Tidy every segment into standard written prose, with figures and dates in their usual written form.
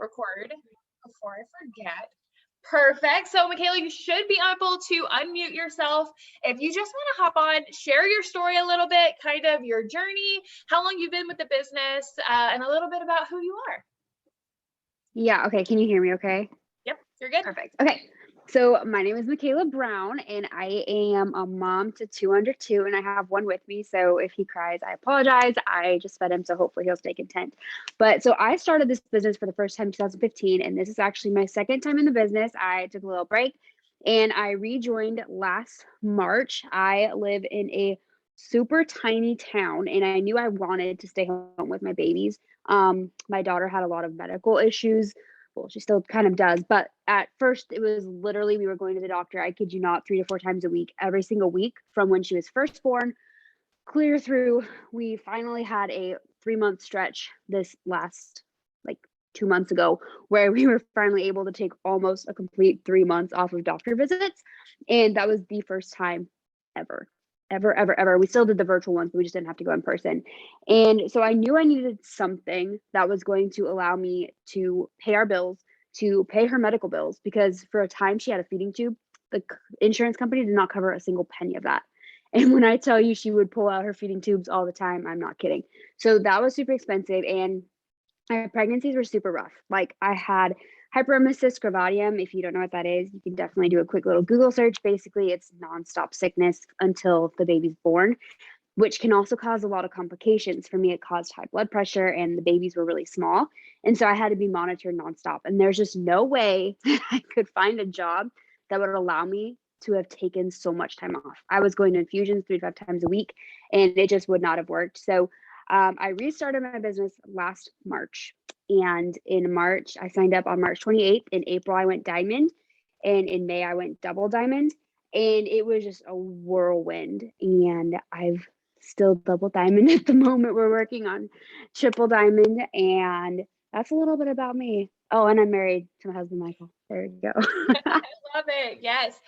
record before I forget. Perfect. So, Mikaela, you should be able to unmute yourself. If you just want to hop on, share your story a little bit, kind of your journey, how long you've been with the business, and a little bit about who you are. Yeah. Okay. Can you hear me okay? Yep, you're good. Perfect. Okay. So my name is Mikaela Brown, and I am a mom to 2 under 2, and I have one with me. So if he cries, I apologize. I just fed him, so hopefully he'll stay content. But so I started this business for the first time in 2015, and this is actually my second time in the business. I took a little break, and I rejoined last March. I live in a super tiny town, and I knew I wanted to stay home with my babies. My daughter had a lot of medical issues. Well, she still kind of does, but at first it was literally we were going to the doctor, I kid you not, 3 to 4 times a week, every single week from when she was first born, clear through. We finally had a 3-month stretch this last, like 2 months ago, where we were finally able to take almost a complete 3 months off of doctor visits. And that was the first time ever. Ever. We still did the virtual ones, but we just didn't have to go in person. And so I knew I needed something that was going to allow me to pay our bills, to pay her medical bills, because for a time she had a feeding tube. The insurance company did not cover a single penny of that. And when I tell you she would pull out her feeding tubes all the time, I'm not kidding. So that was super expensive. And my pregnancies were super rough. Like I had hyperemesis gravidarum. If you don't know what that is, you can definitely do a quick little Google search. Basically, it's nonstop sickness until the baby's born, which can also cause a lot of complications. For me, it caused high blood pressure, and the babies were really small. And so I had to be monitored nonstop. And there's just no way I could find a job that would allow me to have taken so much time off. I was going to infusions 3 to 5 times a week, and it just would not have worked. So I restarted my business last March. And in March, I signed up on March 28th. In April, I went diamond. And in May, I went double diamond. And it was just a whirlwind. And I've still double diamond at the moment. We're working on triple diamond. And that's a little bit about me. Oh, and I'm married to my husband, Michael. There you go. I love it. Yes.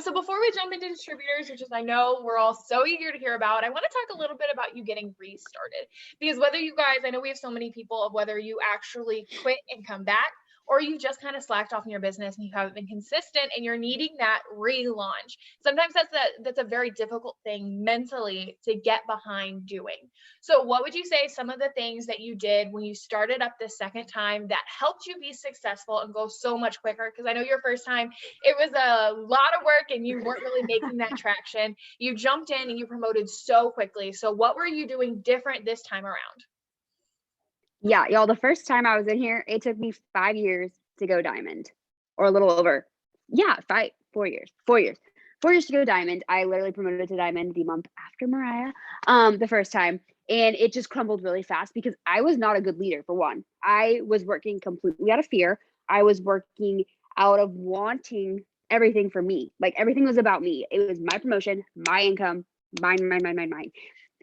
So before we jump into distributors, which is I know we're all so eager to hear about, I want to talk a little bit about you getting restarted. Because whether you guys, I know we have so many people of whether you actually quit and come back, or you just kind of slacked off in your business and you haven't been consistent and you're needing that relaunch. Sometimes that's a very difficult thing mentally to get behind doing. So what would you say some of the things that you did when you started up the second time that helped you be successful and go so much quicker? Because I know your first time, it was a lot of work and you weren't really making that traction. You jumped in and you promoted so quickly. So what were you doing different this time around? Yeah, y'all, the first time I was in here, it took me 5 years to go diamond, or a little over. Yeah, 4 years. 4 years to go diamond. I literally promoted to diamond the month after Mariah, the first time. And it just crumbled really fast because I was not a good leader, for one. I was working completely out of fear. I was working out of wanting everything for me. Like everything was about me. It was my promotion, my income, mine.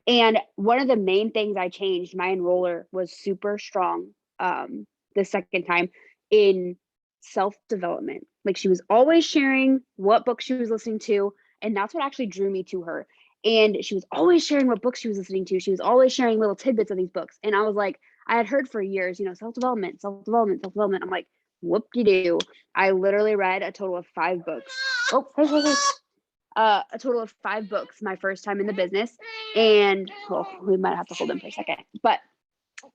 And one of the main things I changed, my enroller was super strong the second time in self-development. Like she was always sharing what books she was listening to. And that's what actually drew me to her. And she was always sharing what books she was listening to. She was always sharing little tidbits of these books. And I was like, I had heard for years, self-development. I'm like, whoop-de-doo. I literally read a total of 5 books. Oh, hey. A total of 5 books my first time in the business. And we might have to hold him for a second. But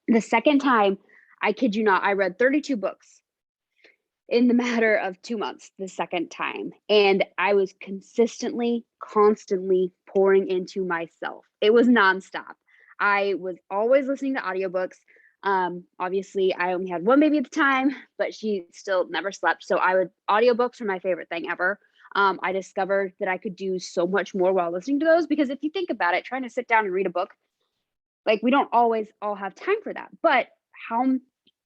the second time, I kid you not, I read 32 books in the matter of 2 months the second time. And I was constantly, constantly pouring into myself. It was nonstop. I was always listening to audiobooks. Obviously, I only had one baby at the time, but she still never slept. So audiobooks were my favorite thing ever. I discovered that I could do so much more while listening to those, because if you think about it, trying to sit down and read a book, like we don't always all have time for that. But how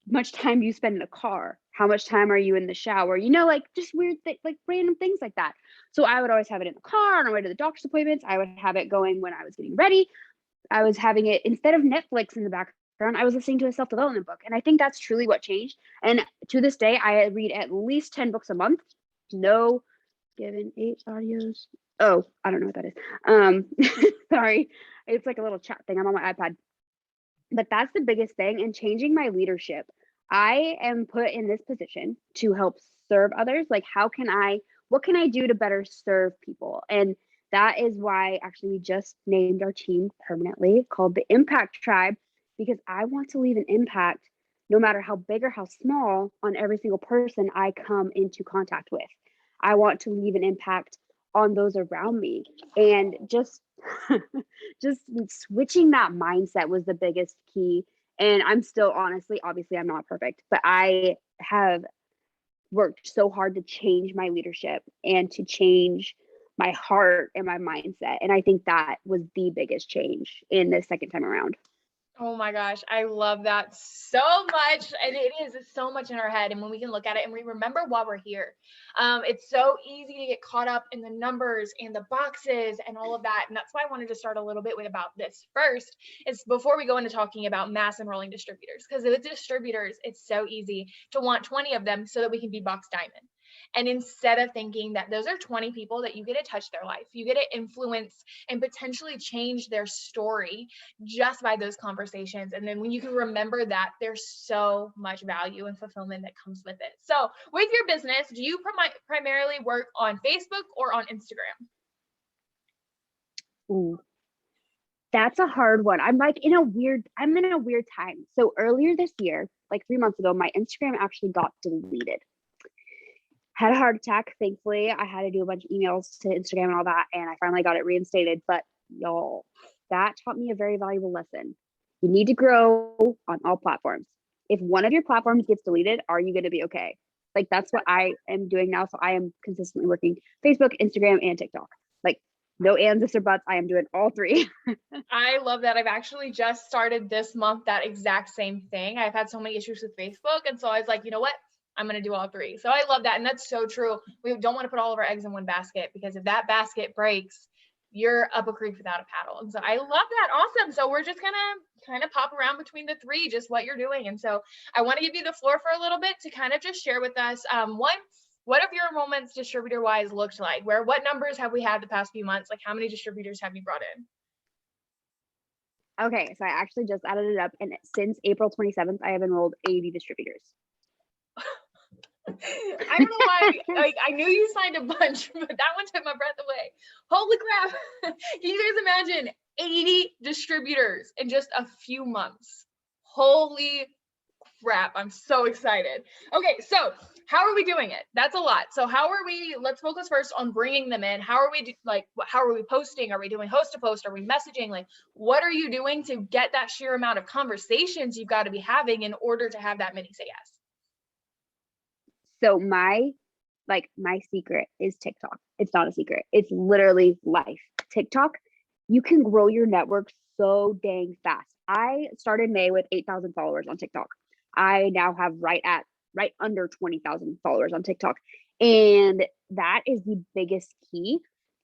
much time do you spend in a car? How much time are you in the shower? Like just weird like random things like that. So I would always have it in the car on our way to the doctor's appointments. I would have it going when I was getting ready. I was having it instead of Netflix in the background. I was listening to a self-development book. And I think that's truly what changed. And to this day, I read at least 10 books a month. No given 8 audios. Oh, I don't know what that is. Sorry. It's like a little chat thing. I'm on my iPad. But that's the biggest thing, and changing my leadership. I am put in this position to help serve others. Like, what can I do to better serve people? And that is why actually we just named our team permanently called the Impact Tribe, because I want to leave an impact no matter how big or how small on every single person I come into contact with. I want to leave an impact on those around me. And just just switching that mindset was the biggest key. And I'm still, honestly, obviously I'm not perfect, but I have worked so hard to change my leadership and to change my heart and my mindset. And I think that was the biggest change in the second time around. Oh my gosh, I love that so much. And it's so much in our head. And when we can look at it and we remember why we're here, it's so easy to get caught up in the numbers and the boxes and all of that. And that's why I wanted to start a little bit with about this first, is before we go into talking about mass enrolling distributors. Because with distributors, it's so easy to want 20 of them so that we can be box diamond. And instead of thinking that those are 20 people that you get to touch their life, you get to influence and potentially change their story just by those conversations. And then when you can remember that, there's so much value and fulfillment that comes with it. So with your business, do you primarily work on Facebook or on Instagram? Ooh, that's a hard one. I'm in a weird time. So earlier this year, like 3 months ago, my Instagram actually got deleted. Had a heart attack. Thankfully, I had to do a bunch of emails to Instagram and all that, and I finally got it reinstated. But y'all, that taught me a very valuable lesson. You need to grow on all platforms. If one of your platforms gets deleted, are you going to be okay? Like, that's what I am doing now. So I am consistently working Facebook, Instagram, and TikTok. Like, no ands, ifs, or buts. I am doing all three. I love that. I've actually just started this month that exact same thing. I've had so many issues with Facebook. And so I was like, you know what? I'm going to do all three. So I love that. And that's so true. We don't want to put all of our eggs in one basket, because if that basket breaks, you're up a creek without a paddle. And so I love that. Awesome. So we're just going to kind of pop around between the three, just what you're doing. And so I want to give you the floor for a little bit to kind of just share with us, what have your enrollments distributor wise looked like? What numbers have we had the past few months? Like, how many distributors have you brought in? Okay, so I actually just added it up, and since April 27th, I have enrolled 80 distributors. I don't know why, like, I knew you signed a bunch, but that one took my breath away. Holy crap. Can you guys imagine 80 distributors in just a few months? Holy crap. I'm so excited. Okay, so how are we doing it? That's a lot. So let's focus first on bringing them in. How are we posting? Are we doing host to post? Are we messaging? Like, what are you doing to get that sheer amount of conversations you've got to be having in order to have that many say yes? So my secret is TikTok. It's not a secret. It's literally life. TikTok, you can grow your network so dang fast. I started May with 8,000 followers on TikTok. I now have right under 20,000 followers on TikTok. And that is the biggest key.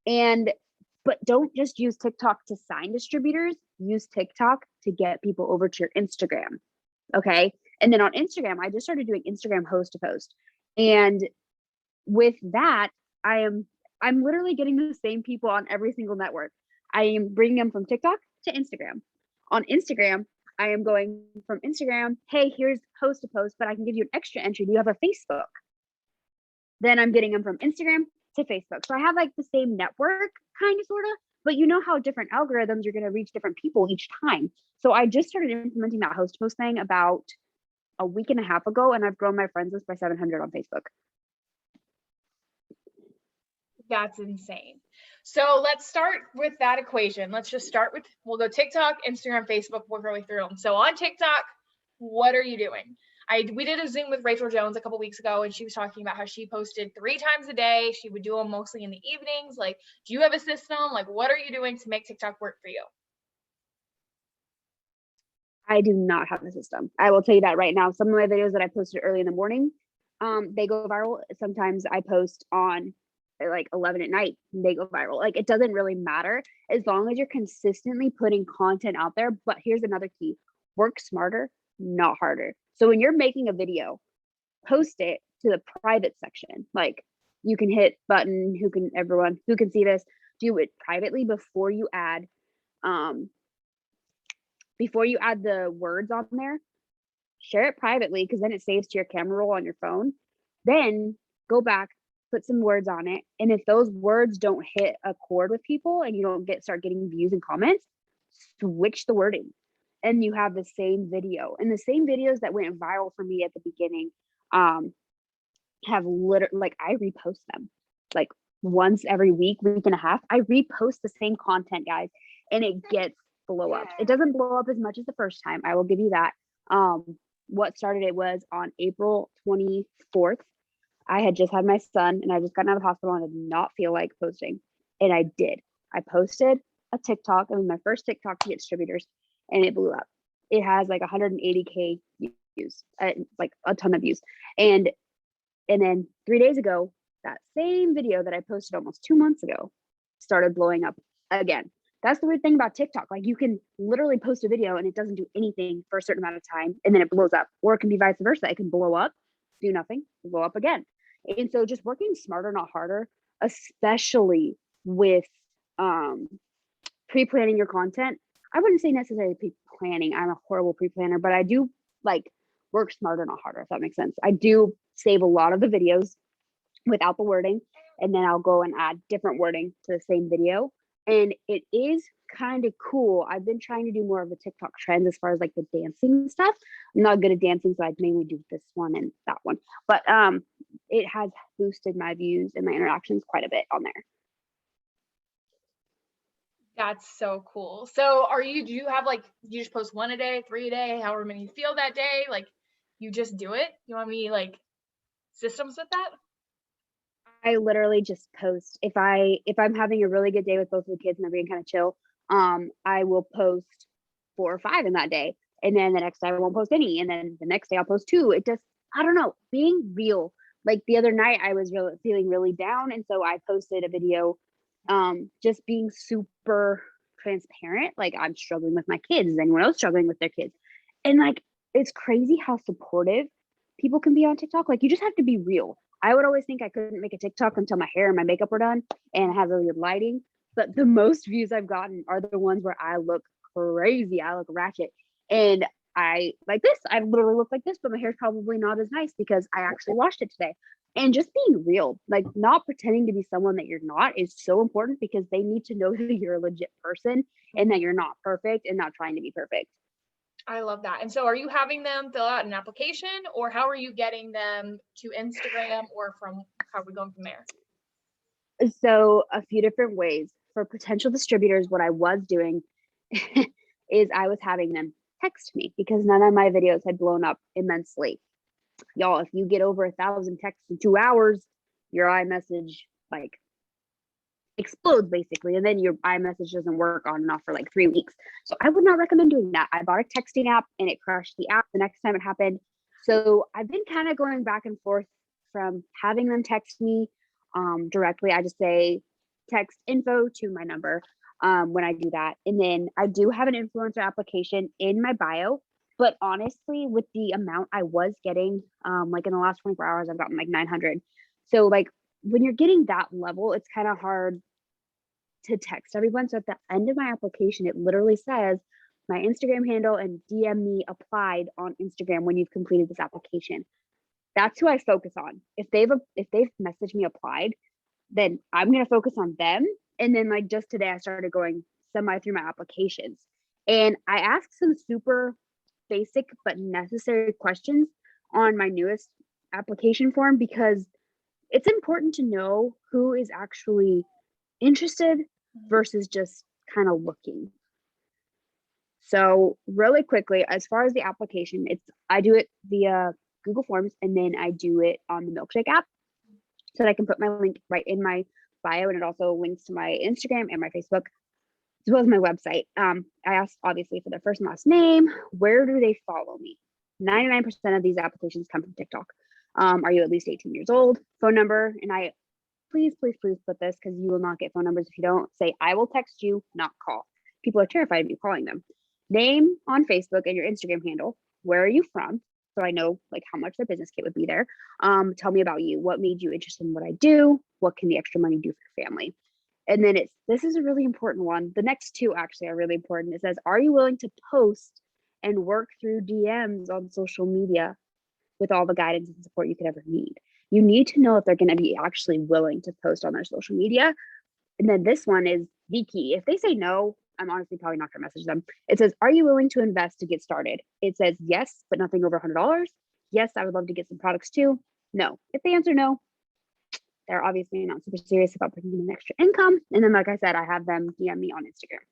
But don't just use TikTok to sign distributors, use TikTok to get people over to your Instagram. Okay. And then on Instagram, I just started doing Instagram host to post. And with that, I'm literally getting the same people on every single network. I am bringing them from TikTok to Instagram. On Instagram, I am going from Instagram, hey, here's host to post, but I can give you an extra entry. Do you have a Facebook? Then I'm getting them from Instagram to Facebook. So I have like the same network, kind of, sort of, but you know how different algorithms are going to reach different people each time. So I just started implementing that host to post thing about a week and a half ago, and I've grown my friends list by 700 on Facebook. That's insane. So let's start with that equation. We'll go TikTok, Instagram, Facebook, work our way through them. So on TikTok, what are you doing? We did a Zoom with Rachel Jones a couple weeks ago, and she was talking about how she posted 3 times a day. She would do them mostly in the evenings. Like, do you have a system? Like, what are you doing to make TikTok work for you? I do not have a system. I will tell you that right now. Some of my videos that I posted early in the morning, they go viral. Sometimes I post on like 11 at night, they go viral. Like, it doesn't really matter as long as you're consistently putting content out there. But here's another key: work smarter, not harder. So when you're making a video, post it to the private section. Like, you can hit button, everyone who can see this, do it privately before you add the words on there. share it privately because then it saves to your camera roll on your phone. Then go back, put some words on it. And if those words don't hit a chord with people and you don't start getting views and comments, switch the wording and you have the same video. And the same videos that went viral for me at the beginning have literally, like, I repost them like once every week and a half. I repost the same content, guys, and it gets blow ups. It doesn't blow up as much as the first time, I will give you that. What started it was on April 24th. I had just had my son and I just gotten out of the hospital and I did not feel like posting. And I did. I posted a TikTok. It was my first TikTok to get distributors and it blew up. It has like 180K views, like a ton of views. And then 3 days ago, that same video that I posted almost 2 months ago started blowing up again. That's the weird thing about TikTok. Like, you can literally post a video and it doesn't do anything for a certain amount of time and then it blows up. Or it can be vice versa. It can blow up, do nothing, blow up again. And so just working smarter, not harder, especially with pre-planning your content. I wouldn't say necessarily pre-planning. I'm a horrible pre-planner, but I do like work smarter, not harder, if that makes sense. I do save a lot of the videos without the wording, and then I'll go and add different wording to the same video. And it is kind of cool. I've been trying to do more of the TikTok trends as far as like the dancing stuff. I'm not good at dancing, so I mainly do this one and that one. But it has boosted my views and my interactions quite a bit on there. That's so cool. So do you have like, you just post 1 a day, 3 a day, however many you feel that day? Like, you just do it? You want me like systems with that? I literally just post if I'm having a really good day with both of the kids and they're being kind of chill. I will post 4 or 5 in that day, and then the next day I won't post any, and then the next day I'll post 2. It just, I don't know, being real. Like the other night I was feeling really down, and so I posted a video, just being super transparent. Like, I'm struggling with my kids. Is anyone else struggling with their kids? And like, it's crazy how supportive people can be on TikTok. Like, you just have to be real. I would always think I couldn't make a TikTok until my hair and my makeup were done and it has really good lighting. But the most views I've gotten are the ones where I look crazy. I look ratchet. And I like this. I literally look like this, but my hair's probably not as nice because I actually washed it today. And just being real, like not pretending to be someone that you're not, is so important because they need to know that you're a legit person and that you're not perfect and not trying to be perfect. I love that. And so are you having them fill out an application, or how are you getting them to Instagram, or how are we going from there? So a few different ways. For potential distributors, what I was doing is I was having them text me because none of my videos had blown up immensely. Y'all, if you get over 1,000 texts in 2 hours, your iMessage like explodes basically, and then your iMessage doesn't work on and off for like 3 weeks. So I would not recommend doing that. I bought a texting app and it crashed the app the next time it happened. So I've been kind of going back and forth from having them text me directly. I just say text info to my number when I do that. And then I do have an influencer application in my bio. But honestly, with the amount I was getting, like in the last 24 hours, I've gotten like 900. So like when you're getting that level, it's kind of hard to text everyone. So at the end of my application, it literally says my Instagram handle and DM me applied on Instagram when you've completed this application. That's who I focus on. If they've messaged me applied, then I'm going to focus on them. And then like just today, I started going semi through my applications and I asked some super basic but necessary questions on my newest application form because it's important to know who is actually interested versus just kind of looking. So really quickly, as far as the application, I do it via Google Forms and then I do it on the Milkshake app so that I can put my link right in my bio, and it also links to my Instagram and my Facebook as well as my website. I asked obviously for their first and last name. Where do they follow me? 99% of these applications come from TikTok. Are you at least 18 years old? Phone number. And I please put this because you will not get phone numbers if you don't. Say, I will text you, not call. People are terrified of you calling them. Name on Facebook and your Instagram handle. Where are you from? So I know like how much their business kit would be there. Tell me about you. What made you interested in what I do? What can the extra money do for your family? And then this is a really important one. The next two actually are really important. It says, are you willing to post and work through DMs on social media with all the guidance and support you could ever need. You need to know if they're going to be actually willing to post on their social media. And then this one is the key. If they say no, I'm honestly probably not going to message them. It says, are you willing to invest to get started? It says yes, but nothing over $100. Yes, I would love to get some products too. No. If they answer no, they're obviously not super serious about bringing in extra income. And then, like I said, I have them DM me on Instagram.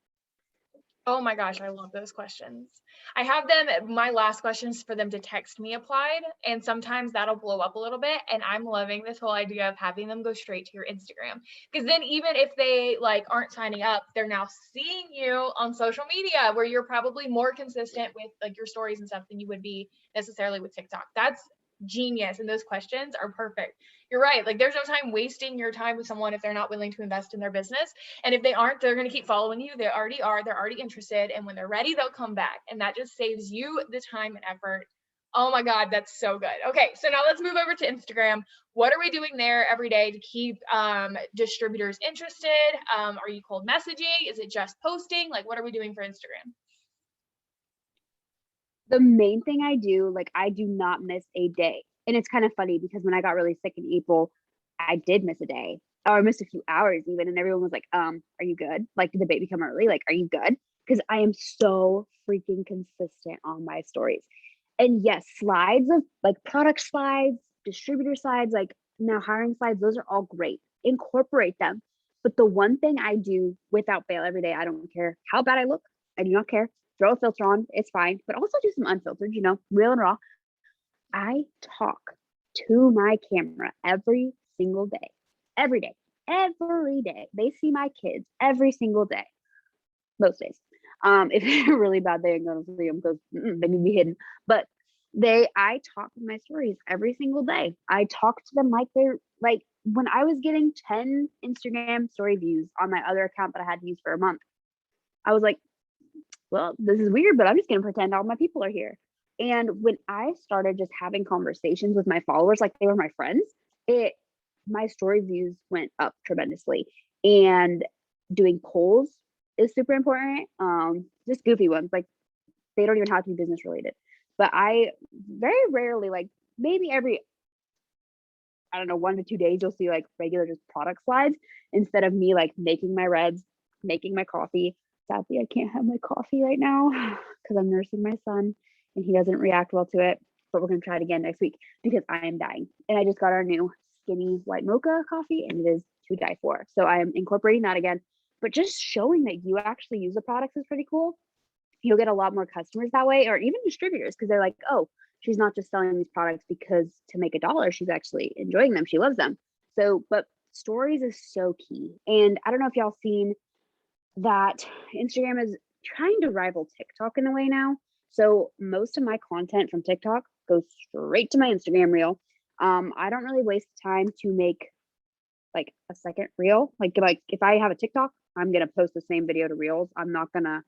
Oh my gosh, I love those questions. I have them, my last questions for them to text me applied, and sometimes that'll blow up a little bit. And I'm loving this whole idea of having them go straight to your Instagram. Because then even if they like aren't signing up, they're now seeing you on social media where you're probably more consistent with like your stories and stuff than you would be necessarily with TikTok. That's genius. And those questions are perfect. You're right. Like there's no time wasting your time with someone if they're not willing to invest in their business. And if they aren't, they're going to keep following you. They already are. They're already interested. And when they're ready, they'll come back. And that just saves you the time and effort. Oh my God, that's so good. Okay, so now let's move over to Instagram. What are we doing there every day to keep distributors interested? Are you cold messaging? Is it just posting? Like, what are we doing for Instagram? The main thing I do, like I do not miss a day. And it's kind of funny because when I got really sick in April, I did miss a day or I missed a few hours even. And everyone was like, are you good? Like, did the baby come early? Like, are you good? Because I am so freaking consistent on my stories. And yes, slides of like product slides, distributor slides, like now hiring slides, those are all great. Incorporate them. But the one thing I do without fail every day, I don't care how bad I look. I do not care. Throw a filter on, it's fine. But also do some unfiltered, real and raw. I talk to my camera every single day, every day, every day. They see my kids every single day, most days. If it's a really bad day, I'm gonna see them because they need to be hidden. But I talk in my stories every single day. I talk to them like they're like when I was getting 10 Instagram story views on my other account that I had to use for a month. I was like, well, this is weird, but I'm just gonna pretend all my people are here. And when I started just having conversations with my followers, like they were my friends, my story views went up tremendously. And doing polls is super important. Just goofy ones, like they don't even have to be business related. But I very rarely, like maybe every, I don't know, 1 to 2 days, you'll see like regular just product slides instead of me like making my reds, making my coffee. Sadly, I can't have my coffee right now because I'm nursing my son and he doesn't react well to it. But we're going to try it again next week because I am dying. And I just got our new skinny white mocha coffee and it is to die for. So I am incorporating that again. But just showing that you actually use the products is pretty cool. You'll get a lot more customers that way, or even distributors, because they're like, oh, she's not just selling these products because to make a dollar, she's actually enjoying them. She loves them. So, but stories is so key. And I don't know if y'all seen that Instagram is trying to rival TikTok in a way now. So most of my content from TikTok goes straight to my Instagram reel. I don't really waste time to make like a second reel. Like if I have a TikTok, I'm gonna post the same video to reels. I'm not gonna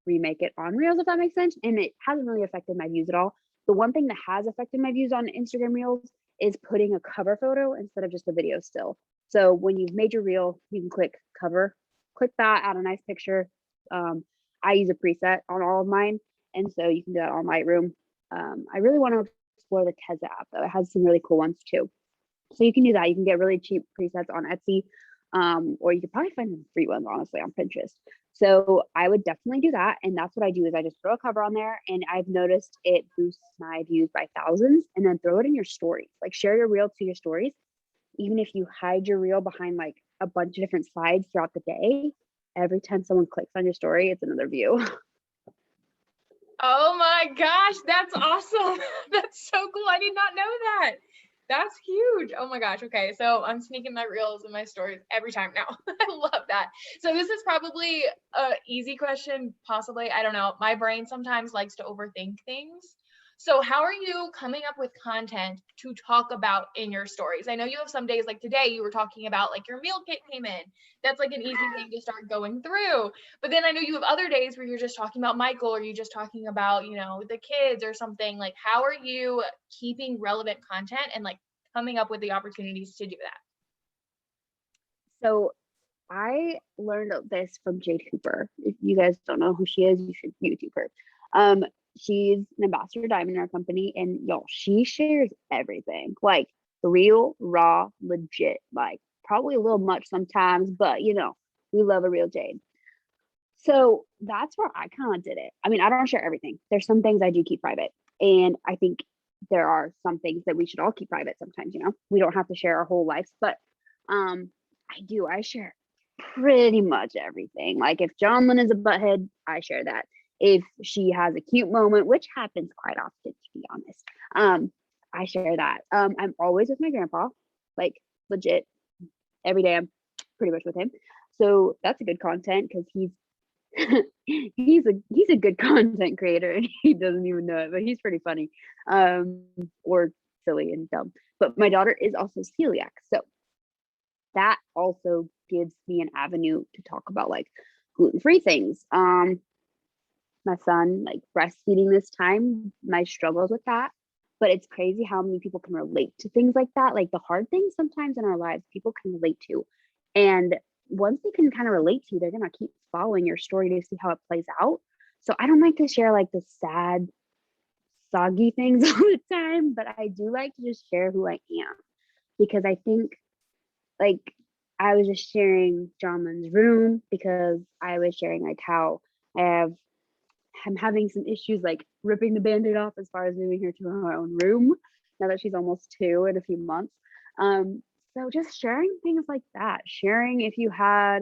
remake it on reels, if that makes sense. And it hasn't really affected my views at all. The one thing that has affected my views on Instagram reels is putting a cover photo instead of just a video still. So when you've made your reel, you can click cover, click that, add a nice picture. I use a preset on all of mine, and so you can do that on Lightroom. I really want to explore the Teza app though. It has some really cool ones too. So you can do that. You can get really cheap presets on Etsy, or you could probably find some free ones, honestly, on Pinterest. So I would definitely do that. And that's what I do is I just throw a cover on there and I've noticed it boosts my views by thousands, and then throw it in your stories. Like share your reel to your stories. Even if you hide your reel behind like a bunch of different slides throughout the day, every time someone clicks on your story, it's another view. Oh my gosh, that's awesome. That's so cool. I did not know that. That's huge. Oh my gosh. Okay. So I'm sneaking my reels and my stories every time now. I love that. So this is probably a easy question, possibly. I don't know. My brain sometimes likes to overthink things. So how are you coming up with content to talk about in your stories? I know you have some days like today, you were talking about like your meal kit came in. That's like an easy thing to start going through. But then I know you have other days where you're just talking about Michael, or you're just talking about, the kids or something. Like, how are you keeping relevant content and like coming up with the opportunities to do that? So I learned this from Jade Hooper. If you guys don't know who she is, you should YouTube her. she's an ambassador diamond in our company, and y'all, she shares everything, like real, raw, legit, like probably a little much sometimes, but we love a real jade. So that's where I kind of did it. I mean, I don't share everything. There's some things I do keep private. And I think there are some things that we should all keep private sometimes, we don't have to share our whole lives, but I share pretty much everything. Like if Jonlyn is a butthead, I share that. If she has a cute moment, which happens quite often, to be honest, I share that. I'm always with my grandpa, like legit every day. I'm pretty much with him. So that's a good content because he's a good content creator and he doesn't even know it, but he's pretty funny, or silly and dumb. But my daughter is also celiac, so that also gives me an avenue to talk about like gluten-free things. My son, like breastfeeding this time, my struggles with that, but it's crazy how many people can relate to things like that, like the hard things sometimes in our lives people can relate to. And once they can kind of relate to you, they're going to keep following your story to see how it plays out. So I don't like to share like the sad, soggy things all the time, but I do like to just share who I am, because I think, like, I was just sharing Jonlyn's room because I was sharing like how I'm having some issues like ripping the band-aid off as far as moving her to her own room now that she's almost 2 in a few months. So just sharing things like that, sharing if you had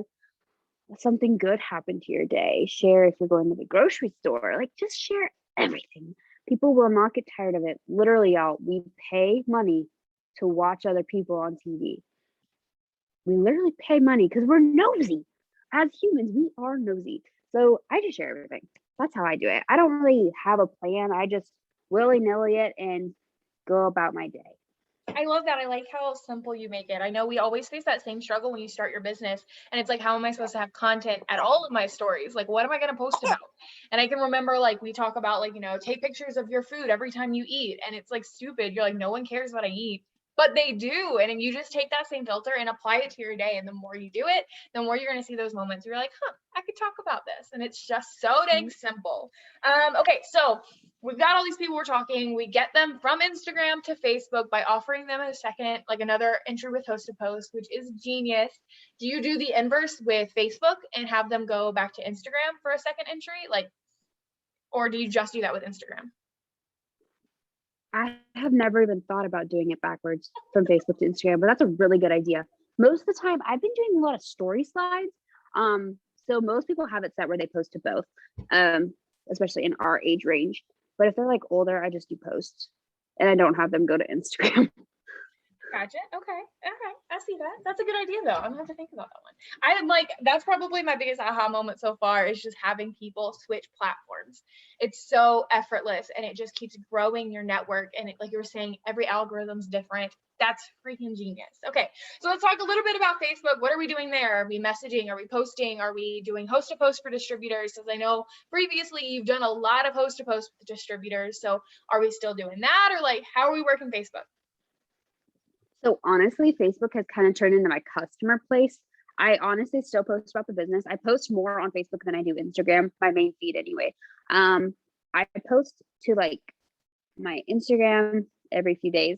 something good happen to your day, share if you're going to the grocery store, like just share everything. People will not get tired of it. Literally, y'all, we pay money to watch other people on TV. We literally pay money because we're nosy. As humans, we are nosy. So I just share everything. That's how I do it. I don't really have a plan. I just willy-nilly it and go about my day. I love that. I like how simple you make it. I know we always face that same struggle when you start your business, and it's like, how am I supposed to have content at all of my stories? Like, what am I going to post about? And I can remember, like, we talk about, like, take pictures of your food every time you eat. And it's like stupid. You're like, no one cares what I eat, but they do. And then you just take that same filter and apply it to your day. And the more you do it, the more you're going to see those moments. You're like, I could talk about this. And it's just so dang simple. Okay. So we've got all these people we're talking. We get them from Instagram to Facebook by offering them a second, like another entry with host to post, which is genius. Do you do the inverse with Facebook and have them go back to Instagram for a second entry? Or do you just do that with Instagram? I have never even thought about doing it backwards from Facebook to Instagram, but that's a really good idea. Most of the time, I've been doing a lot of story slides. So most people have it set where they post to both, especially in our age range. But if they're like older, I just do posts and I don't have them go to Instagram. Gotcha. Okay. I see that. That's a good idea though. I'm gonna have to think about that one. I'm like, that's probably my biggest aha moment so far, is just having people switch platforms. It's so effortless and it just keeps growing your network. And like you were saying, every algorithm's different. That's freaking genius. Okay. So let's talk a little bit about Facebook. What are we doing there? Are we messaging? Are we posting? Are we doing host to post for distributors? Because I know previously you've done a lot of host to post with distributors. So are we still doing that, or like, how are we working Facebook? So honestly, Facebook has kind of turned into my customer place. I honestly still post about the business. I post more on Facebook than I do Instagram, my main feed anyway. I post to like my Instagram every few days,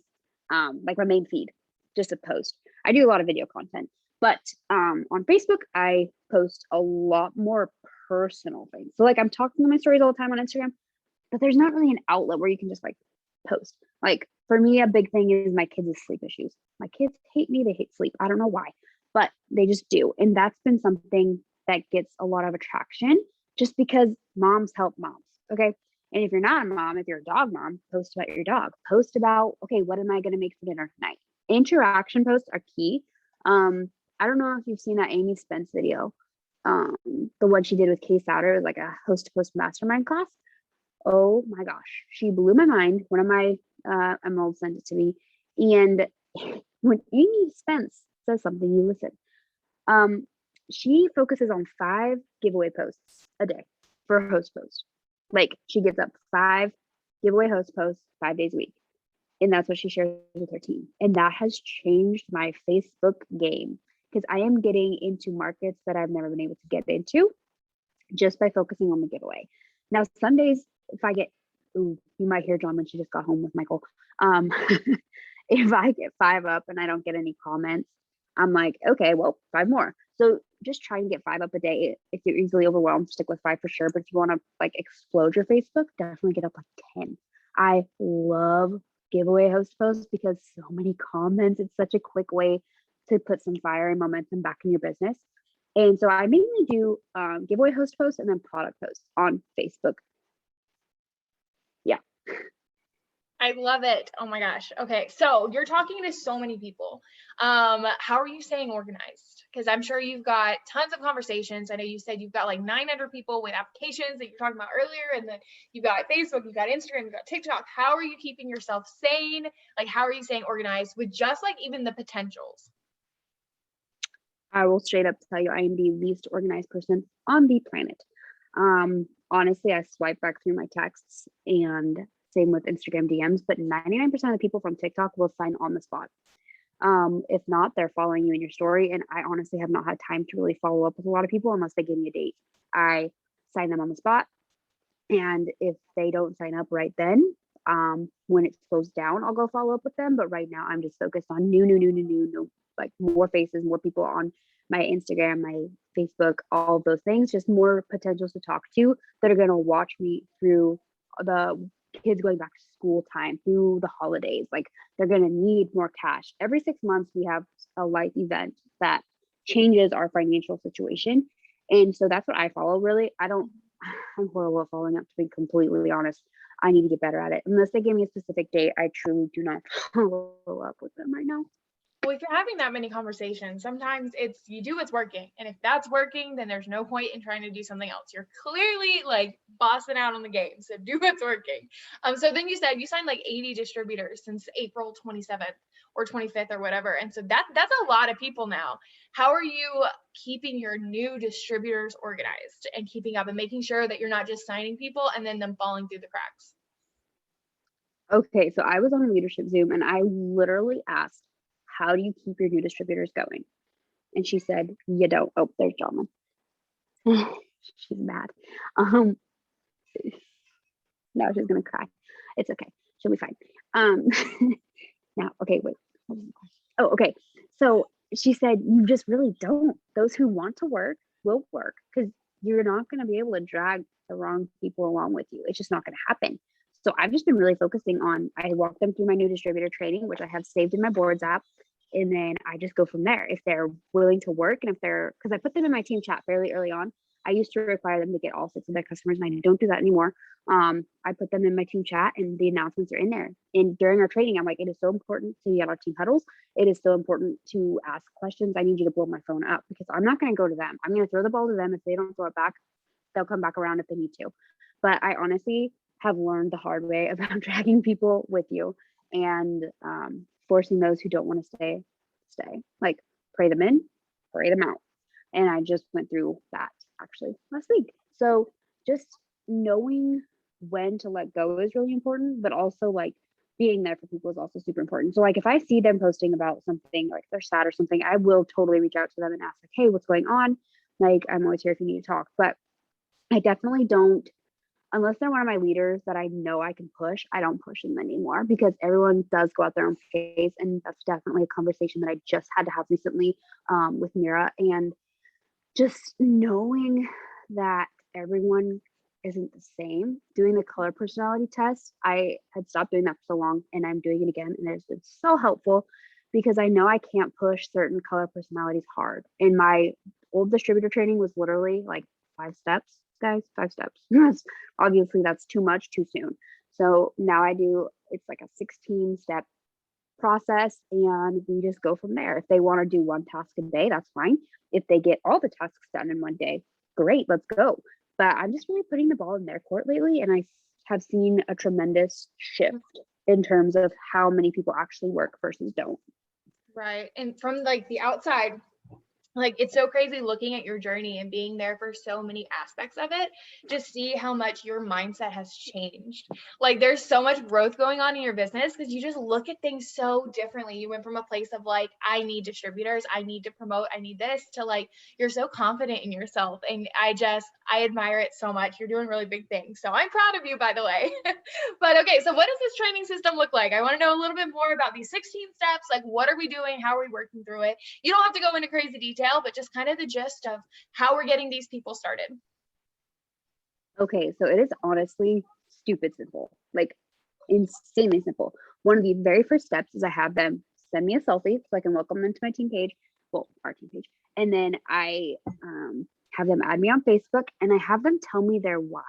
like my main feed, just a post. I do a lot of video content, but on Facebook, I post a lot more personal things. So like I'm talking to my stories all the time on Instagram, but there's not really an outlet where you can just like post. Like for me, a big thing is my kids' sleep issues. My kids hate me. They hate sleep. I don't know why, but they just do. And that's been something that gets a lot of attraction just because moms help moms. Okay. And if you're not a mom, if you're a dog mom, post about your dog. Post about, okay, what am I going to make for dinner tonight? Interaction posts are key. I don't know if you've seen that Amy Spence video. The one she did with Kay Souter, like a host to post mastermind class. Oh my gosh, she blew my mind. One of my emeralds sent it to me. And when Amy Spence says something, you listen. She focuses on 5 giveaway posts a day for a host post. Like she gives up 5 giveaway host posts 5 days a week. And that's what she shares with her team. And that has changed my Facebook game because I am getting into markets that I've never been able to get into just by focusing on the giveaway. Now, some days, if I get ooh, you might hear John when she just got home with Michael. If I get 5 up and I don't get any comments, I'm like, okay, well, 5 more. So just try and get 5 up a day. If you're easily overwhelmed, stick with 5 for sure. But if you want to like explode your Facebook, definitely get up like 10. I love giveaway host posts because so many comments. It's such a quick way to put some fire and momentum back in your business. And so I mainly do giveaway host posts and then product posts on Facebook. Yeah. I love it. Oh my gosh. Okay. So you're talking to so many people. How are you staying organized? Because I'm sure you've got tons of conversations. I know you said you've got like 900 people with applications that you're talking about earlier, and then you've got Facebook, you've got Instagram, you've got TikTok. How are you keeping yourself sane? Like, how are you staying organized with just like even the potentials? I will straight up tell you, I am the least organized person on the planet. Honestly, I swipe back through my texts and same with Instagram DMs, but 99% of the people from TikTok will sign on the spot. If not, they're following you in your story. And I honestly have not had time to really follow up with a lot of people unless they give me a date. I sign them on the spot. And if they don't sign up right then, when it slows down, I'll go follow up with them. But right now, I'm just focused on new, like more faces, more people on my Instagram, my Facebook, all of those things, just more potentials to talk to that are going to watch me through the kids going back to school time, through the holidays. Like they're going to need more cash. Every 6 months, we have a life event that changes our financial situation. And so that's what I follow really. I'm horrible at following up, to be completely honest. I need to get better at it. Unless they give me a specific date, I truly do not follow up with them right now. Well, if you're having that many conversations, sometimes it's you do what's working. And if that's working, then there's no point in trying to do something else. You're clearly like bossing out on the game. So do what's working. So then you said you signed like 80 distributors since April 27th or 25th or whatever. And so that's a lot of people now. How are you keeping your new distributors organized and keeping up and making sure that you're not just signing people and then them falling through the cracks? Okay, so I was on a leadership Zoom and I literally asked, how do you keep your new distributors going? And she said, you don't. Oh, there's John. She's mad. Um, now she's gonna cry. It's okay. She'll be fine. Um, now, okay, wait. Oh, okay. So she said, you just really don't. Those who want to work will work because you're not going to be able to drag the wrong people along with you. It's just not going to happen. So I've just been really focusing on, I walk them through my new distributor training, which I have saved in my boards app. And then I just go from there. If they're willing to work and if they're, because I put them in my team chat fairly early on. I used to require them to get all 6 of their customers and I don't do that anymore. I put them in my team chat and the announcements are in there. And during our training, I'm like, it is so important to get our team huddles. It is so important to ask questions. I need you to blow my phone up because I'm not going to go to them. I'm going to throw the ball to them. If they don't throw it back, they'll come back around if they need to. But I honestly have learned the hard way about dragging people with you and forcing those who don't want to stay. Like pray them in, pray them out. And I just went through that actually last week. So just knowing when to let go is really important, but also like being there for people is also super important. So like if I see them posting about something like they're sad or something, I will totally reach out to them and ask like, hey, what's going on? Like I'm always here if you need to talk. But I definitely don't, unless they're one of my leaders that I know I can push, I don't push them anymore because everyone does go out their own pace. And that's definitely a conversation that I just had to have recently with Mira. And just knowing that everyone isn't the same, doing the color personality test, I had stopped doing that for so long and I'm doing it again. And it's been so helpful because I know I can't push certain color personalities hard. In my old distributor training was literally like 5 steps, guys, 5 steps. Obviously that's too much too soon. So now I do, it's like a 16-step process and we just go from there. If they want to do 1 task a day, that's fine. If they get all the tasks done in 1 day, great, let's go. But I'm just really putting the ball in their court lately and I have seen a tremendous shift in terms of how many people actually work versus don't. Right. And from like the outside, Like, it's so crazy looking at your journey and being there for so many aspects of it to see how much your mindset has changed. Like, there's so much growth going on in your business because you just look at things so differently. You went from a place of like, I need distributors, I need to promote, I need this, to like, you're so confident in yourself. And I admire it so much. You're doing really big things. So I'm proud of you, by the way. But okay, so what does this training system look like? I want to know a little bit more about these 16 steps. Like, what are we doing? How are we working through it? You don't have to go into crazy detail, but just kind of the gist of how we're getting these people started. Okay, so it is honestly stupid simple, like insanely simple. One of the very first steps is I have them send me a selfie so I can welcome them to my team page, well, our team page, and then I have them add me on Facebook, and I have them tell me their why.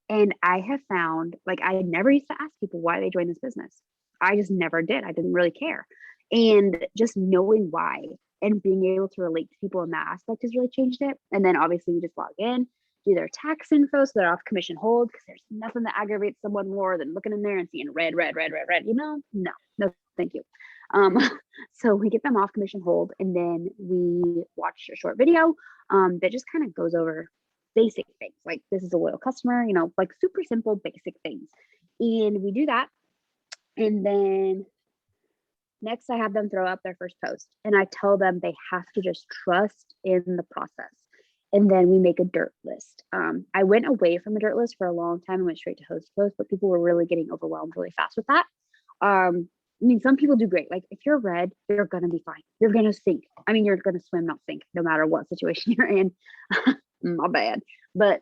And I have found, like, I never used to ask people why they joined this business. I just never did. I didn't really care. And just knowing why and being able to relate to people in that aspect has really changed it. And then obviously you just log in, do their tax info so they're off commission hold, because there's nothing that aggravates someone more than looking in there and seeing red, red, red, red, red. No, thank you. Um, so we get them off commission hold, and then we watch a short video that just kind of goes over basic things like, this is a loyal customer, like super simple basic things. And we do that. And then next I have them throw up their first post, and I tell them they have to just trust in the process. And then we make a dirt list. I went away from a dirt list for a long time and went straight to host post, but people were really getting overwhelmed really fast with that. I mean, some people do great. Like, if you're red, you're gonna be fine. You're gonna sink. I mean, you're gonna swim, not sink, no matter what situation you're in. My bad. But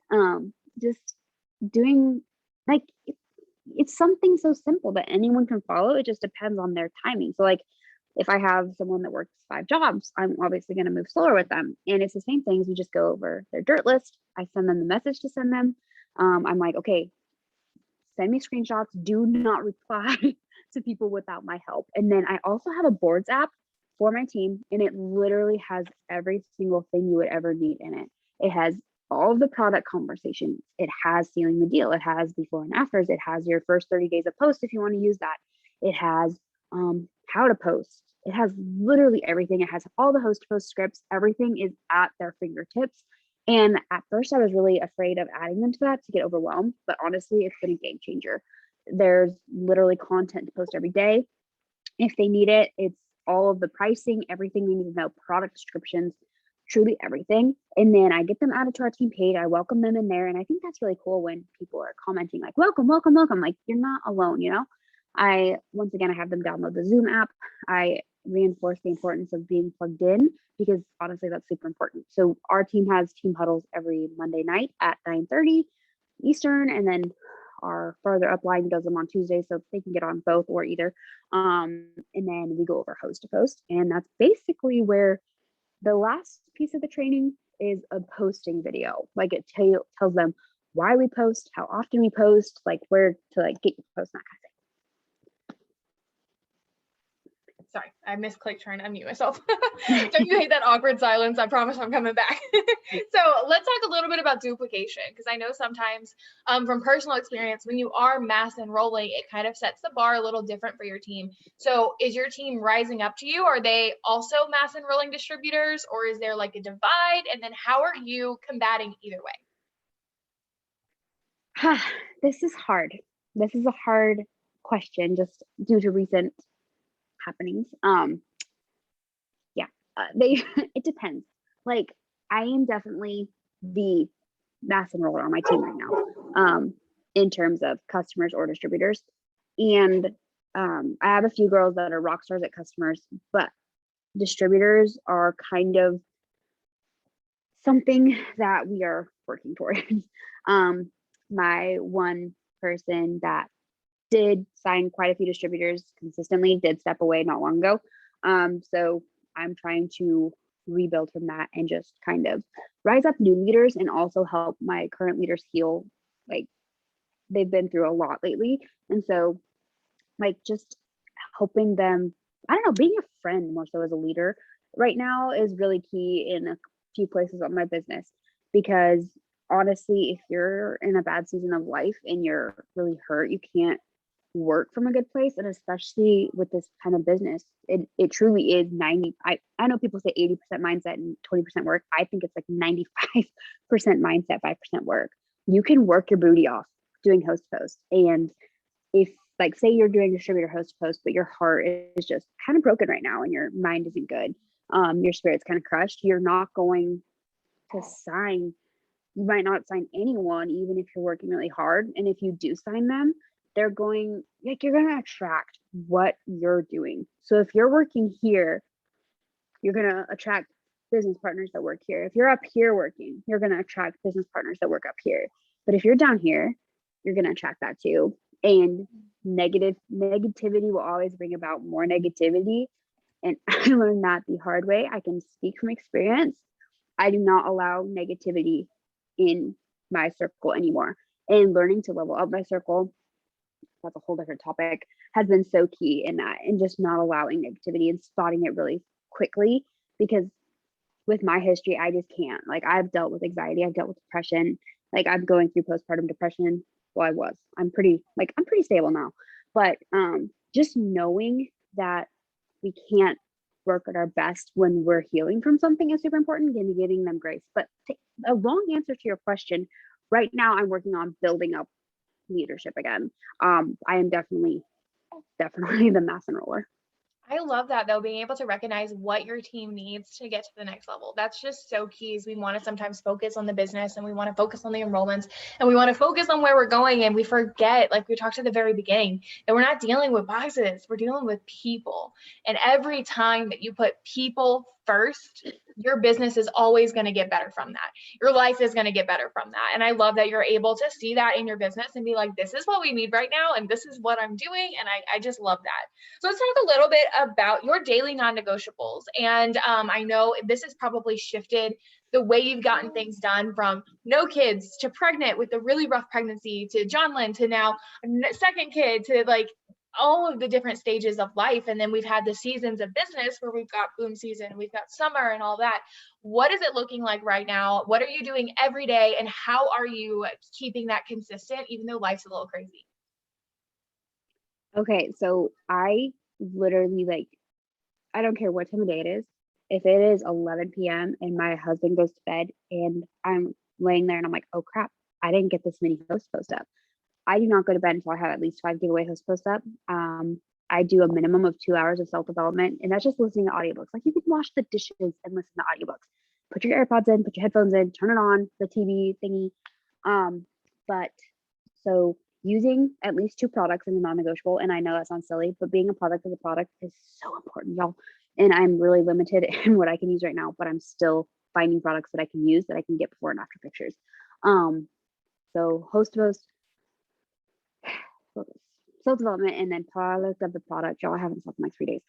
just doing, like, it's something so simple that anyone can follow. It just depends on their timing. So like, if I have someone that works 5 jobs, I'm obviously going to move slower with them. And it's the same things. We just go over their dirt list. I send them the message to send them. I'm like, okay, send me screenshots. Do not reply to people without my help. And then I also have a boards app for my team, and it literally has every single thing you would ever need in it. It has all of the product conversations. It has sealing the deal. It has before and afters. It has your first 30 days of post if you want to use that. It has how to post. It has literally everything. It has all the host post scripts. Everything is at their fingertips. And at first I was really afraid of adding them to that to get overwhelmed, but honestly, it's been a game changer. There's literally content to post every day. If they need it, it's all of the pricing, everything they need to know, product descriptions, truly everything. And then I get them added to our team page. I welcome them in there. And I think that's really cool when people are commenting like, welcome, welcome, welcome. Like, you're not alone. Once again, I have them download the Zoom app. I reinforce the importance of being plugged in, because honestly, that's super important. So our team has team huddles every Monday night at 9:30 Eastern. And then our farther up line does them on Tuesday, so they can get on both or either. And then we go over host to post. And that's basically where the last piece of the training is a posting video. Like, it tells them why we post, how often we post, like where to like get your post, that kind of thing. Sorry, I misclicked trying to unmute myself. Don't you hate that awkward silence? I promise I'm coming back. So let's talk a little bit about duplication, because I know sometimes from personal experience, when you are mass enrolling, it kind of sets the bar a little different for your team. So is your team rising up to you? Are they also mass enrolling distributors, or is there like a divide? And then how are you combating either way? This is hard. This is a hard question just due to recent happenings. They it depends. Like, I am definitely the mass enroller on my team right now, in terms of customers or distributors. And I have a few girls that are rock stars at customers, but distributors are kind of something that we are working towards. My one person that did sign quite a few distributors consistently did step away not long ago. So I'm trying to rebuild from that and just kind of rise up new leaders and also help my current leaders heal. Like, they've been through a lot lately. And so, like, just helping them, I don't know, being a friend more so as a leader right now is really key in a few places of my business. Because honestly, if you're in a bad season of life and you're really hurt, you can't work from a good place. And especially with this kind of business, it truly is 90. I know people say 80% mindset and 20% work. I think it's like 95% mindset, 5% work. You can work your booty off doing host posts. And if, like, say you're doing distributor host post, but your heart is just kind of broken right now and your mind isn't good, your spirit's kind of crushed, you're not going to sign. You might not sign anyone, even if you're working really hard. And if you do sign them, they're going, like, you're going to attract what you're doing. So if you're working here, you're going to attract business partners that work here. If you're up here working, you're going to attract business partners that work up here. But if you're down here, you're going to attract that too. And negativity will always bring about more negativity. And I learned that the hard way. I can speak from experience. I do not allow negativity in my circle anymore. And learning to level up my circle, that's a whole different topic, has been so key in that, and just not allowing negativity and spotting it really quickly. Because with my history, I just can't. Like, I've dealt with anxiety, I've dealt with depression. Like, I'm going through postpartum depression. Well, I'm pretty stable now. But just knowing that we can't work at our best when we're healing from something is super important, and giving them grace. But a long answer to your question, right now I'm working on building up leadership again. I am definitely the mass enroller. I love that, though, being able to recognize what your team needs to get to the next level. That's just so key. Is we want to sometimes focus on the business, and we want to focus on the enrollments, and we want to focus on where we're going. And we forget, like we talked at the very beginning, that we're not dealing with boxes. We're dealing with people. And every time that you put people first, your business is always going to get better from that. Your life is going to get better from that. And I love that you're able to see that in your business and be like, this is what we need right now, and this is what I'm doing. And I just love that. So let's talk a little bit about your daily non-negotiables. And I know this has probably shifted the way you've gotten things done, from no kids to pregnant with a really rough pregnancy to John Lynn to now second kid to like all of the different stages of life. And then we've had the seasons of business where we've got boom season, we've got summer and all that. What is it looking like right now? What are you doing every day? And how are you keeping that consistent, even though life's a little crazy? Okay, so I literally, like, I don't care what time of day it is. If it is 11 p.m. and my husband goes to bed and I'm laying there and I'm like, oh crap, I didn't get this many host posts up. I do not go to bed until I have at least 5 giveaway host posts up. I do a minimum of 2 hours of self-development, and that's just listening to audiobooks. Like, you can wash the dishes and listen to audiobooks. Put your AirPods in, put your headphones in, turn it on, the TV thingy. But so using at least 2 products is a non-negotiable. And I know that sounds silly, but being a product of the product is so important, y'all. And I'm really limited in what I can use right now, but I'm still finding products that I can use that I can get before and after pictures. So host post, self-development, and then product of the product. Y'all, I haven't slept in like 3 days.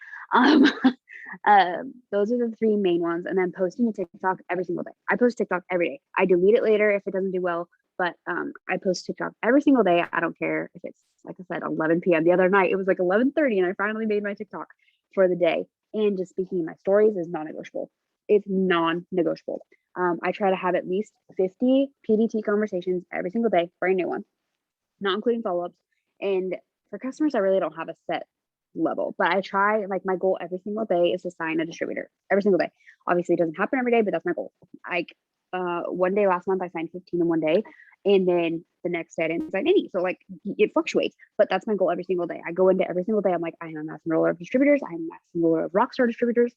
Those are the 3 main ones. And then posting a TikTok every single day. I post TikTok every day. I delete it later if it doesn't do well, but I post TikTok every single day. I don't care if it's, like I said, 11 p.m. The other night, it was like 11:30 and I finally made my TikTok for the day. And just speaking in my stories is non-negotiable. It's non-negotiable. I try to have at least 50 PDT conversations every single day, brand new one, not including follow-ups. And for customers, I really don't have a set level, but I try, like, my goal every single day is to sign a distributor every single day. Obviously it doesn't happen every day, but that's my goal. Like, one day last month I signed 15 in one day, and then the next day I didn't sign any. So, like, it fluctuates, but that's my goal every single day. I go into every single day, I'm like, I am a mass enroller of distributors. I am a mass enroller of rockstar distributors.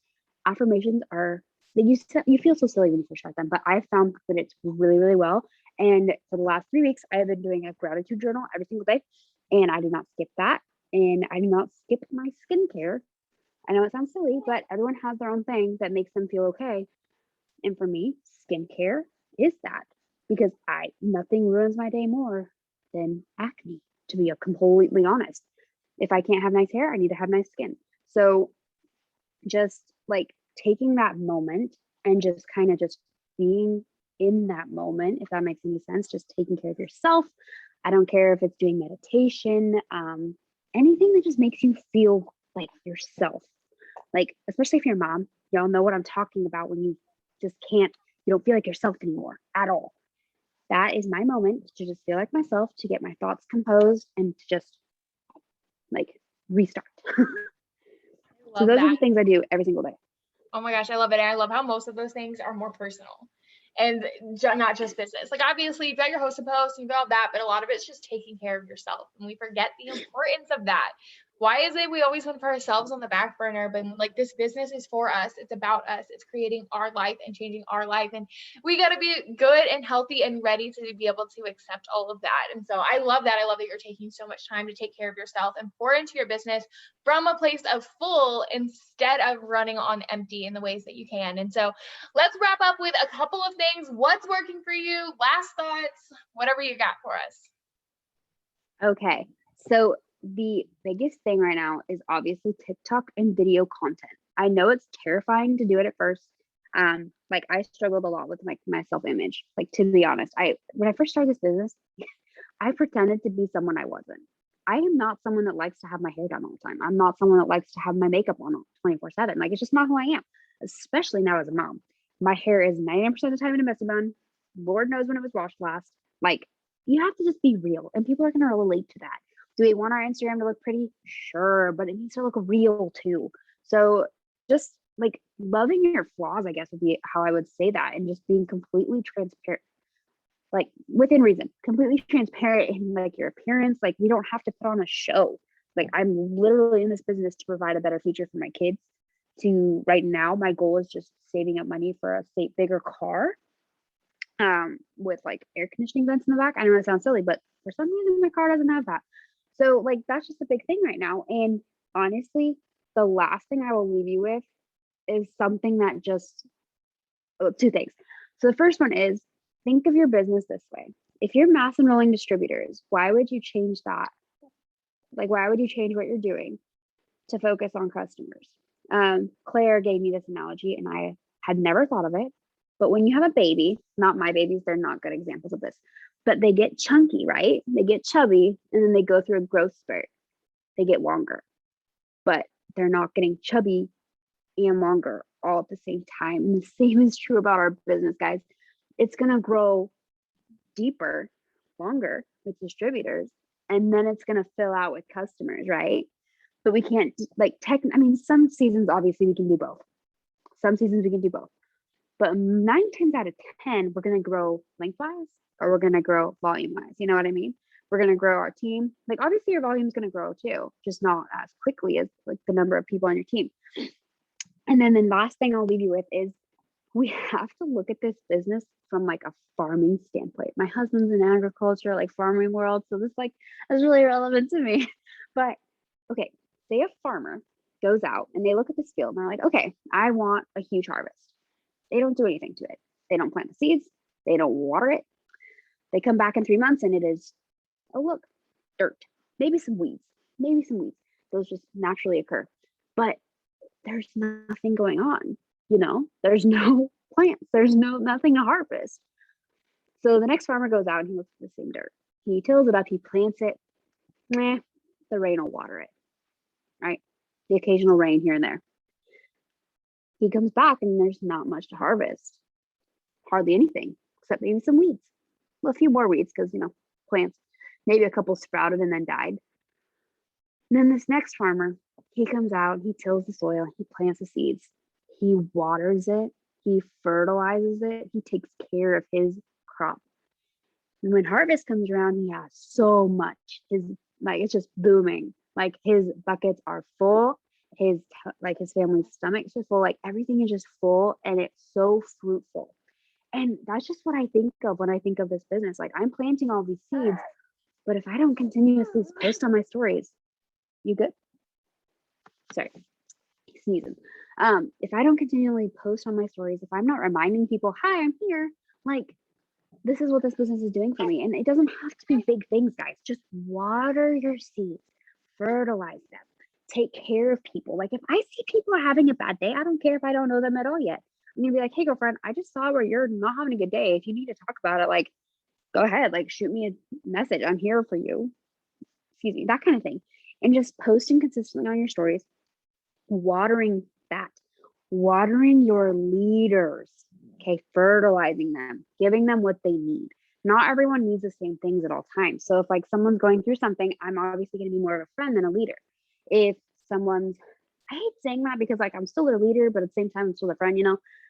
Affirmations are, you feel so silly when you first start them, but I've found that it's really, really well. And for the last 3 weeks, I have been doing a gratitude journal every single day, and I do not skip that. And I do not skip my skincare. I know it sounds silly, but everyone has their own thing that makes them feel okay. And for me, skincare is that, because nothing ruins my day more than acne, to be completely honest. If I can't have nice hair, I need to have nice skin. So just, like, taking that moment and just kind of just being in that moment, if that makes any sense, just taking care of yourself. I don't care if it's doing meditation, anything that just makes you feel like yourself. Like, especially if you're a mom, y'all know what I'm talking about when you just can't, you don't feel like yourself anymore at all. That is my moment to just feel like myself, to get my thoughts composed, and to just like restart. I So love those are that. the things I do every single day. Oh my gosh, I love it. And I love how most of those things are more personal and not just business. Like, obviously, you've got your hosted post, you've got that, but a lot of it's just taking care of yourself. And we forget the importance of that. Why is it we always want to put ourselves on the back burner? But like, this business is for us, it's about us, it's creating our life and changing our life. And we got to be good and healthy and ready to be able to accept all of that. And so I love that. I love that you're taking so much time to take care of yourself and pour into your business from a place of full instead of running on empty in the ways that you can. And so let's wrap up with a couple of things. What's working for you? Last thoughts, whatever you got for us. Okay. So the biggest thing right now is obviously TikTok and video content. I know it's terrifying to do it at first. Like I struggled a lot with my self-image. Like, to be honest, when I first started this business, I pretended to be someone I wasn't. I am not someone that likes to have my hair done all the time. I'm not someone that likes to have my makeup on 24/7. Like, it's just not who I am, especially now as a mom. My hair is 99% of the time in a messy bun. Lord knows when it was washed last. Like, you have to just be real, and people are going to relate to that. Do we want our Instagram to look pretty? Sure, but it needs to look real too. So just like loving your flaws, I guess, would be how I would say that, and just being completely transparent, like within reason, completely transparent in like your appearance. Like, we don't have to put on a show. Like, I'm literally in this business to provide a better future for my kids. To right now, my goal is just saving up money for a bigger car, with like air conditioning vents in the back. I know it sounds silly, but for some reason my car doesn't have that. So like, that's just a big thing right now. And honestly, the last thing I will leave you with is something that just, two things. So the first one is, think of your business this way. If you're mass enrolling distributors, why would you change that? Like, why would you change what you're doing to focus on customers? Claire gave me this analogy and I had never thought of it. But when you have a baby, not my babies, they're not good examples of this, but they get chunky, right? They get chubby and then they go through a growth spurt. They get longer, but they're not getting chubby and longer all at the same time. And the same is true about our business, guys. It's going to grow deeper, longer with distributors, and then it's going to fill out with customers, right? But we can't like I mean, some seasons obviously we can do both. Some seasons we can do both. But 9 times out of 10, we're going to grow lengthwise or we're going to grow volume wise. You know what I mean? We're going to grow our team. Like, obviously your volume is going to grow too, just not as quickly as like the number of people on your team. And then the last thing I'll leave you with is, we have to look at this business from like a farming standpoint. My husband's in agriculture, like farming world. So this like is really relevant to me. But okay, say a farmer goes out and they look at this field and they're like, okay, I want a huge harvest. They don't do anything to it. They don't plant the seeds. They don't water it. They come back in 3 months and it is, oh, look, dirt, maybe some weeds, maybe some weeds. Those just naturally occur. But there's nothing going on, there's no plants, there's nothing to harvest. So the next farmer goes out and he looks at the same dirt. He tills it up, he plants it. The rain will water it, right? The occasional rain here and there. He comes back and there's not much to harvest. Hardly anything, except maybe some weeds. Well, a few more weeds because, plants. Maybe a couple sprouted and then died. And then this next farmer, he comes out, he tills the soil, he plants the seeds, he waters it, he fertilizes it, he takes care of his crop. And when harvest comes around, he has so much. It's just booming. Like, his buckets are full. His family's stomachs are full. Like, everything is just full and it's so fruitful. And that's just what I think of when I think of this business. Like, I'm planting all these seeds, but if I don't continuously post on my stories, you good? Sorry, sneezing. If I don't continually post on my stories, if I'm not reminding people, hi, I'm here, like, this is what this business is doing for me. And it doesn't have to be big things, guys. Just water your seeds, fertilize them, take care of people. Like, if I see people are having a bad day, I don't care if I don't know them at all yet. I'm gonna be like, hey, girlfriend, I just saw where you're not having a good day. If you need to talk about it, like, go ahead, like, shoot me a message. I'm here for you. Excuse me, that kind of thing. And just posting consistently on your stories, watering your leaders, okay, fertilizing them, giving them what they need. not everyone needs the same things at all times. So if like someone's going through something, I'm obviously going to be more of a friend than a leader. If someone's, I hate saying that because like I'm still their leader, but at the same time I'm still their friend,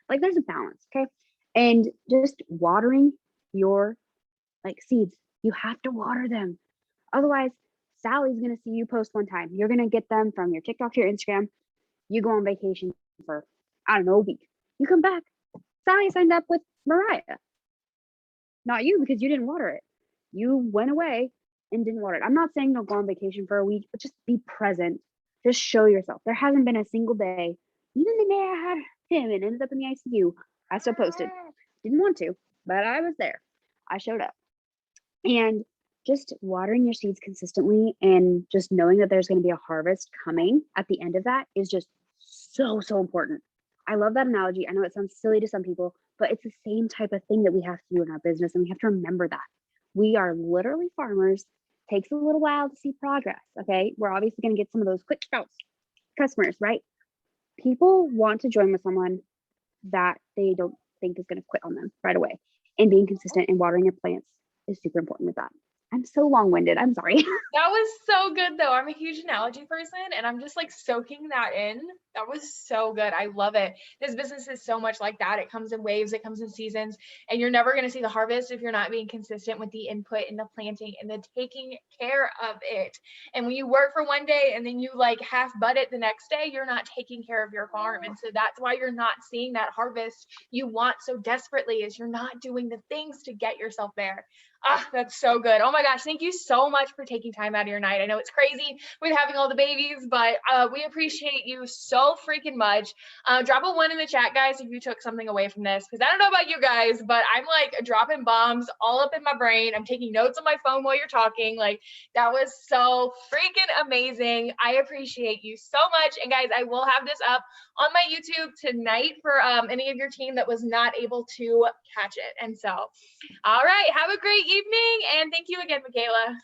like there's a balance. Okay. And just watering your like seeds, you have to water them. Otherwise, Sally's going to see you post one time. You're going to get them from your TikTok to your Instagram. You go on vacation for, I don't know, a week. You come back. Sally signed up with Mariah. Not you, because you didn't water it. You went away and didn't water it. I'm not saying don't go on vacation for a week, but just be present. Just show yourself. There hasn't been a single day, even the day I had him and ended up in the ICU, I still posted. Didn't want to, but I was there. I showed up. And just watering your seeds consistently and just knowing that there's going to be a harvest coming at the end of that is just so, so important. I love that analogy. I know it sounds silly to some people, but it's the same type of thing that we have to do in our business. And we have to remember that we are literally farmers. Takes a little while to see progress. Okay. We're obviously going to get some of those quick sprouts customers, right? People want to join with someone that they don't think is going to quit on them right away. And being consistent and watering your plants is super important with that. I'm so long-winded. I'm sorry. That was so good though. I'm a huge analogy person and I'm just like soaking that in. That was so good. I love it. This business is so much like that. It comes in waves, it comes in seasons, and you're never going to see the harvest if you're not being consistent with the input and the planting and the taking care of it. And when you work for one day and then you like half bud it the next day, you're not taking care of your farm. And so that's why you're not seeing that harvest you want so desperately, is you're not doing the things to get yourself there. Ah, that's so good. Oh my gosh. Thank you so much for taking time out of your night. I know it's crazy with having all the babies, but we appreciate you so freaking much. Drop a 1 in the chat, guys, if you took something away from this, because I don't know about you guys, but I'm like dropping bombs all up in my brain. I'm taking notes on my phone while you're talking. Like, that was so freaking amazing. I appreciate you so much. And guys, I will have this up on my YouTube tonight for any of your team that was not able to catch it. And so, all right, have a great evening, and thank you again, Mikaela.